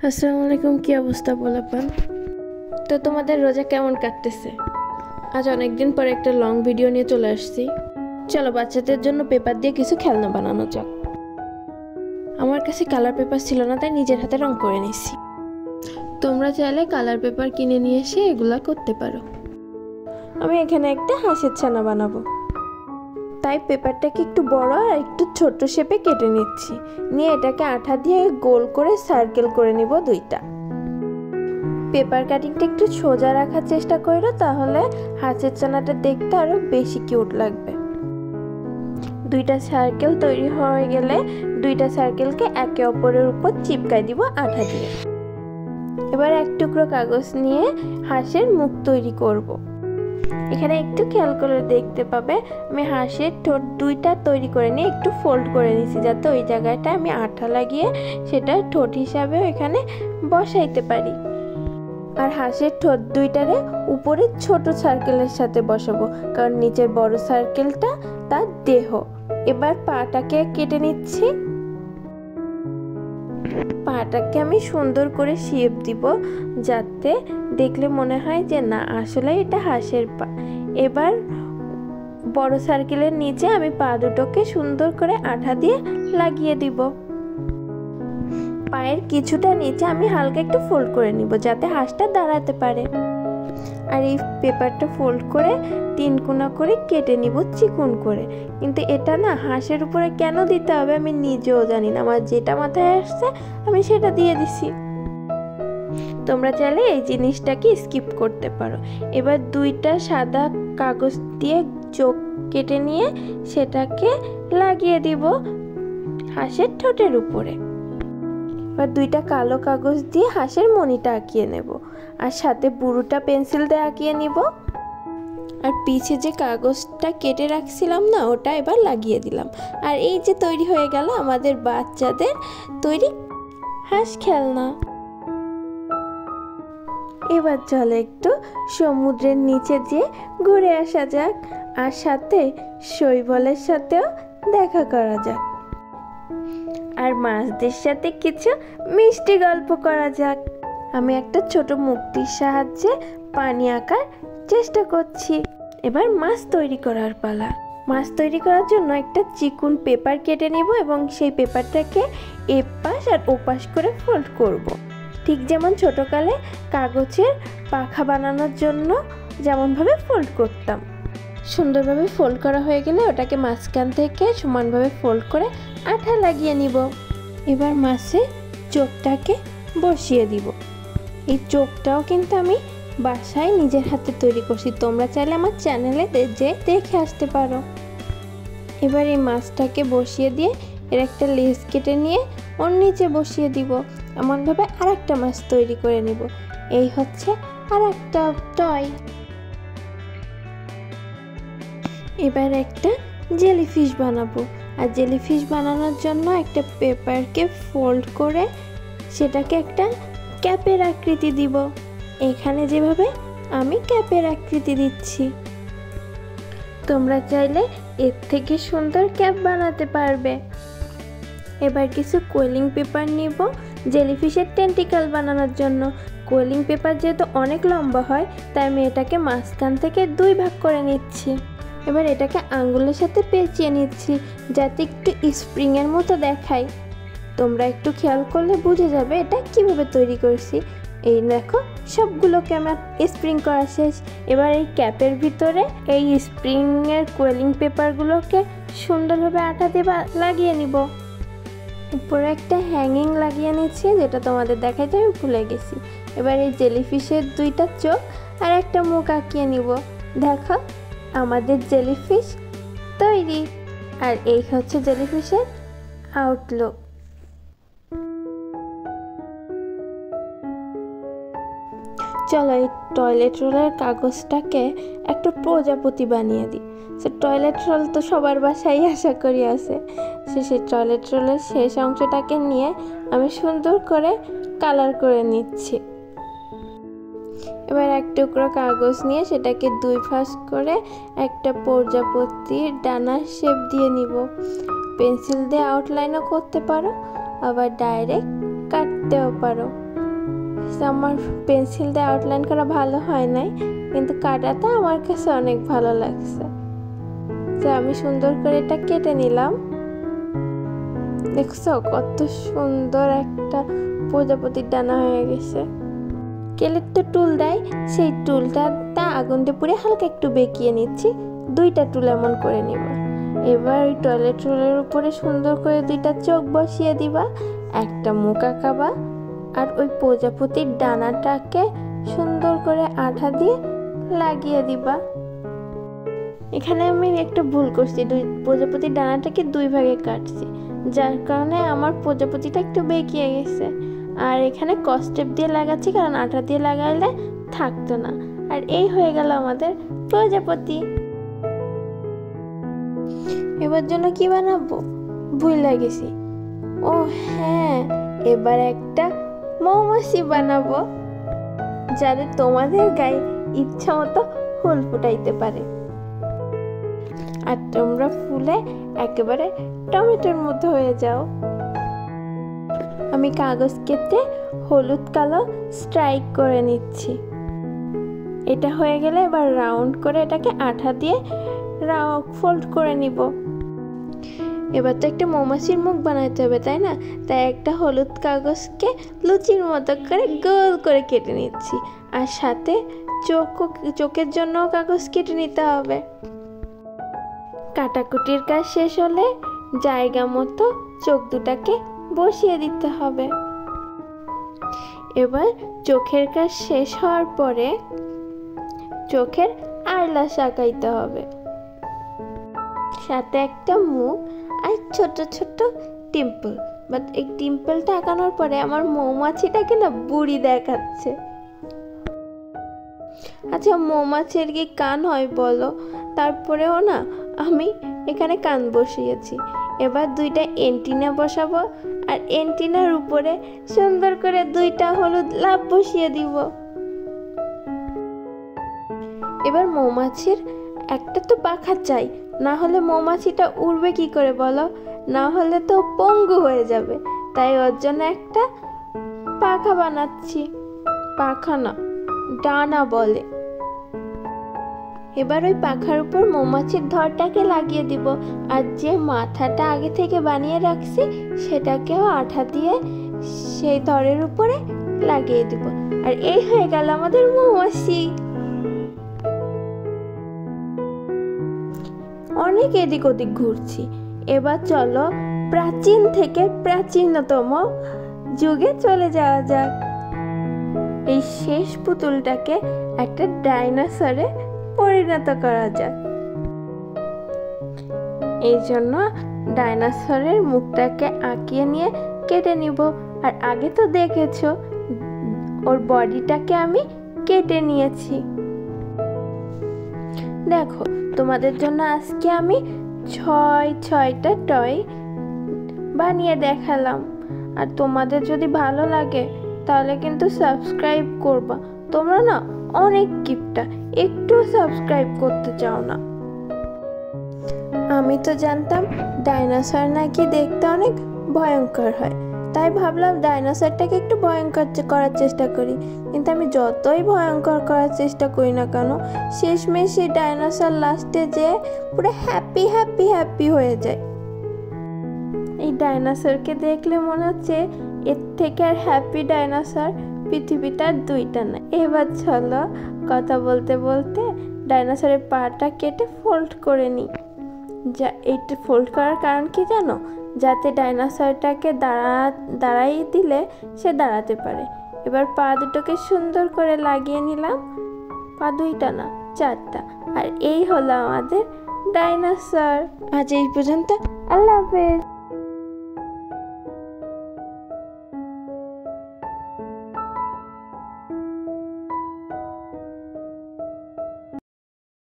আসসালামু আলাইকুম। কি অবস্থা বলাপান? তো তোমাদের রোজা কেমন কাটতেছে? আজ অনেকদিন পরে একটা লং ভিডিও নিয়ে চলে আসছি। চলো বাচ্চাদের জন্য পেপার দিয়ে কিছু খেলনা বানানো যাক। আমার কাছে কালার পেপার ছিল না, তাই নিজের হাতে রং করে নিছি। তোমরা চাইলে কালার পেপার কিনে নিয়ে এসে এগুলা করতে পারো। আমি এখানে একটা হাঁসের ছানা বানাবো, তাই পেপারটাকে একটু বড় আর একটু ছোট শেপে কেটে নিচ্ছি। নিয়ে এটাকে আঠা দিয়ে গোল করে সার্কেল করে নিব দুইটা। পেপার কাটিংটা একটু সোজা রাখার চেষ্টা করো, তাহলে হাঁসের ছানাটা দেখতে আরো বেশি কিউট লাগবে। দুইটা সার্কেল তৈরি হয়ে গেলে দুইটা সার্কেলকে একে অপরের উপর চিপকাই দিব আঠা দিয়ে। এবার এক টুকরো কাগজ নিয়ে হাঁসের মুখ তৈরি করব। এখানে একটু খেয়াল করে দেখতে পাবে আমি হাঁসের ঠোঁট দুইটা তৈরি করে নিয়ে একটু ফোল্ড করে নিয়েছি, যাতে ওই জায়গাটা আমি আঠা লাগিয়ে সেটা ঠোঁট হিসাবে এখানে বসাইতে পারি। আর হাঁসের ঠোঁট দুইটারে উপরে ছোট সার্কেলের সাথে বসাবো, কারণ নিচের বড় সার্কেলটা তার দেহ। এবার পাটাকে কেটে নিচ্ছি। পাটাকে আমি সুন্দর করে শেপ দিব, যাতে দেখলে মনে হয় যে না আসলে এটা হাঁসের পা। এবার বড় সার্কেলের নিচে আমি পা দুটোকে সুন্দর করে আঠা দিয়ে লাগিয়ে দিব। পায়ের কিছুটা নিচে আমি হালকা একটু ফোল্ড করে নিব, যাতে হাঁসটা দাঁড়াতে পারে। আর এই পেপারটা ফোল্ড করে 3 কোনা করে কেটে নিব চিকন করে। কিন্তু এটা না হাঁসের উপরে কেন দিতে হবে আমি নিজেও জানি না, আমার যেটা মাথায় আসছে আমি সেটা দিয়ে দিছি। তোমরা চাইলে এই জিনিসটাকে স্কিপ করতে পারো। এবার দুইটা সাদা কাগজ দিয়ে চোখ কেটে নিয়ে সেটাকে লাগিয়ে দিব হাঁসের ঠোঁটের উপরে। এবার দুইটা কালো কাগজ দিয়ে হাঁসের মনিটা আঁকিয়ে নেব, আর সাথে বুড়োটা পেন্সিল দিয়ে আঁকিয়ে নিব। আর পিছে যে কাগজটা কেটে রাখছিলাম না, ওটা এবার লাগিয়ে দিলাম। আর এই যে তৈরি হয়ে গেল আমাদের বাচ্চাদের তৈরি হাঁস খেলনা। এবার চলো একটু সমুদ্রের নিচে যেয়ে ঘুরে আসা যাক, আর সাথে শৈবালের সাথেও দেখা করা যাক, আর মাছদের সাথে কিছু মিষ্টি গল্প করা যাক। আমি একটা ছোট মূর্তির সাহায্যে পানি আঁকার চেষ্টা করছি। এবার মাছ তৈরি করার পালা। মাছ তৈরি করার জন্য একটা চিকন পেপার কেটে নিব এবং সেই পেপারটাকে এপাশ আর ওপাশ করে ফোল্ড করব। ঠিক যেমন ছোটকালে কাগজের পাখা বানানোর জন্য যেমনভাবে ফোল্ড করতাম। সুন্দরভাবে ফোল্ড করা হয়ে গেলে ওটাকে মাঝখান থেকে সমানভাবে ফোল্ড করে আঠা লাগিয়ে নিব। এবার মাছে চোখটাকে বসিয়ে দিব। এই চোখটাও কিন্তু আমি বাসায় নিজের হাতে তৈরি করছি, তোমরা চাইলে আমার চ্যানেলে যে দেখে আসতে পারো। এবার এই মাছটাকে বসিয়ে দিয়ে এর একটা লেজ কেটে নিয়ে ওর নিচে বসিয়ে দিব। এমনভাবে আরেকটা মাছ তৈরি করে নিব। এই হচ্ছে আরেকটা টয়। এবার একটা জেলিফিশ বানাবো, আর জেলিফিশ বানানোর জন্য একটা পেপারকে ফোল্ড করে সেটাকে একটা ক্যাপের আকৃতি দিব। এখানে যেভাবে আমি ক্যাপের আকৃতি দিচ্ছি, তোমরা চাইলে এর থেকে সুন্দর ক্যাপ বানাতে পারবে। এবার কিছু কোয়েলিং পেপার নিব জেলিফিশের টেন্টিকল বানানোর জন্য। কোয়েলিং পেপার যেহেতু অনেক লম্বা হয়, তাই আমি এটাকে মাঝখান থেকে 2 ভাগ করে নিচ্ছি। এবার এটাকে আঙ্গুলের সাথে পেঁচিয়ে নিচ্ছি, যাতে একটু স্প্রিংয়ের মতো দেখায়। তোমরা একটু খেয়াল করলে বুঝে যাবে এটা কিভাবে তৈরি করছি। এই দেখো সবগুলোকে আমার স্প্রিং করা শেষ। এবার এই ক্যাপের ভিতরে এই স্প্রিংয়ের কোয়েলিং পেপারগুলোকে সুন্দরভাবে আঠা দিয়ে লাগিয়ে নিব। উপরে একটা হ্যাঙ্গিং লাগিয়ে নিচ্ছি, যেটা তোমাদের দেখাইতে আমি ভুলে গেছি। এবার এই জেলিফিশের 2টা চোখ আর একটা মুখ আঁকিয়ে নিব। দেখো আমাদের জেলিফিশ তৈরি। আর এই হচ্ছে জেলিফিশের আউটলুক। চলো এই টয়লেট রোলের কাগজটাকে একটা প্রজাপতি বানিয়ে দিই। সে টয়লেট রোল তো সবার বাসায় আশা করি আছে। সেই টয়লেট রোলের শেষ অংশটাকে নিয়ে আমি সুন্দর করে কালার করে নিচ্ছি। এবার এক টুকরো কাগজ নিয়ে সেটাকে 2 ভাঁজ করে একটা প্রজাপতির ডানার শেপ দিয়ে নিব। পেন্সিল দিয়ে আউটলাইনও করতে পারো, আবার ডাইরেক্ট কাটতেও পারো। আমার পেন্সিল দিয়ে আউটলাইন করা ভালো হয় নাই, কিন্তু কাটাটা আমার কাছে অনেক ভালো লাগছে। তো আমি সুন্দর করে এটা কেটে নিলাম। দেখছো কত সুন্দর একটা প্রজাপতির ডানা হয়ে গেছে। কেলের তো টুল দেয়, সেই টুলটা আগুন দিয়ে পুড়ে হালকা একটু বেঁকিয়ে নিচ্ছি। 2টা টুল এমন করে নিব। এবার ওই টয়লেট রোলের উপরে সুন্দর করে 2টা চোখ বসিয়ে দিবা, একটা মুখ আঁকাবা, আর ওই প্রজাপতির ডানাটাকে সুন্দর করে আঠা দিয়ে লাগিয়ে দিবা। এখানে আমি একটা ভুল করছি, প্রজাপতির ডানাটাকে 2 ভাগে কাটছি, যার কারণে আমার প্রজাপতিটা একটু বেঁকিয়ে গেছে। আর এখানে কস্টেপ দিয়ে লাগাচ্ছি, কারণ আঠা দিয়ে লাগাইলে থাকতো না। আর এই হয়ে গেল আমাদের প্রজাপতি। এবার জন্য কি বানাবো ভুলে গেছি। ও হ্যাঁ, এবার একটা মৌমাছি বানাবো, যাতে তোমাদের গায়ে ইচ্ছা মতো ফুল ফুটাইতে পারে, আর তোমরা ফুলে একেবারে টমেটোর মতো হয়ে যাও। আমি কাগজ কেটে হলুদ কালো স্ট্রাইক করে নিচ্ছি। এটা হয়ে গেলে এবার রাউন্ড করে এটাকে আঠা দিয়ে ফোল্ড করে নিব। এবার তো একটা মৌমাছির মুখ বানাইতে হবে, তাই না? তাই একটা হলুদ কাগজকে লুচির মতো করে গোল করে কেটে নিচ্ছি, আর সাথে চোখের জন্য কাগজ কেটে নিতে হবে। কাটাকুটির কাজ শেষ হলে জায়গা মতো চোখ দুটাকে বসিয়ে দিতে হবে। এবার চোখের কাজ শেষ হওয়ার পরে চোখের আইল্যাশ আঁকাইতে হবে, সাথে একটা মুখ আর ছোট ছোট টিম্পল। বাট এই টিম্পলটা আঁকানোর পরে আমার মৌমাছিটাকে না বুড়ি দেখাচ্ছে। আচ্ছা, মৌমাছির কি কান হয় বলো? তারপরেও না আমি এখানে কান বসিয়েছি। এবার 2টা এন্টিনা বসাবো, আর এন্টিনার উপরে সুন্দর করে 2টা হলুদ লাভ বসিয়ে দিব। এবার মৌমাছির একটা তো পাখা চাই, না হলে মৌমাছিটা উড়বে কি করে বলো? না হলে তো পঙ্গু হয়ে যাবে। তাই ওর জন্য একটা পাখা বানাচ্ছি। পাখা না, ডানা বলে। এবার ওই পাখার উপর মৌমাছির ধরটাকে লাগিয়ে দিব, আর যে মাথাটা আগে থেকে বানিয়ে রাখছি সেটাকেও আঠা দিয়ে সেই ধরের উপরে লাগিয়ে দিব। আর এই হয়ে গেল আমাদের মৌমাছি। অনেক এদিক ওদিক ঘুরছি, এবার চলো প্রাচীন থেকে প্রাচীনতম যুগে চলে যাওয়া যাক। এই শেষ পুতুলটাকে একটা ডাইনোসরে পরিণত করা যাক। এই জন্য ডাইনোসরের মুখটাকে আঁকিয়ে নিয়ে কেটে নিব। আর আগে তো দেখেছো ওর বডিটাকে আমি কেটে নিয়েছি। দেখো, তোমাদের জন্য আজকে আমি 6টা টয় বানিয়ে দেখালাম। আর তোমাদের যদি ভালো লাগে তাহলে কিন্তু সাবস্ক্রাইব করবা। তোমরা না অনেক কিপটা, একটু সাবস্ক্রাইব করতে চাও না। আমি তো জানতাম ডাইনোসর নাকি দেখতে অনেক ভয়ঙ্কর হয়, তাই ভাবলাম ডাইনোসরটাকে একটু ভয়ঙ্কর করার চেষ্টা করি। কিন্তু আমি যতই ভয়ঙ্কর করার চেষ্টা করি না কেন, শেষমেশ সেই ডাইনোসর লাস্টে যে পুরো হ্যাপি হ্যাপি হ্যাপি হয়ে যায়। এই ডাইনোসরকে দেখলে মনে হচ্ছে এর থেকে আর হ্যাপি ডাইনোসর পৃথিবীটা 2টা না। এবার চলো কথা বলতে বলতে ডাইনোসরের পাটা কেটে ফোল্ড করে নিই। এইটা ফোল্ড করার কারণ কি জানো? যাতে ডাইনোসরটাকে দাঁড়াইয়ে দিলে সে দাঁড়াতে পারে। এবার পা দুটোকে সুন্দর করে লাগিয়ে নিলাম। পা 2টা না, 4টা। আর এই হলো আমাদের ডাইনোসর। আজ এই পর্যন্ত, আল্লাহ হাফেজ।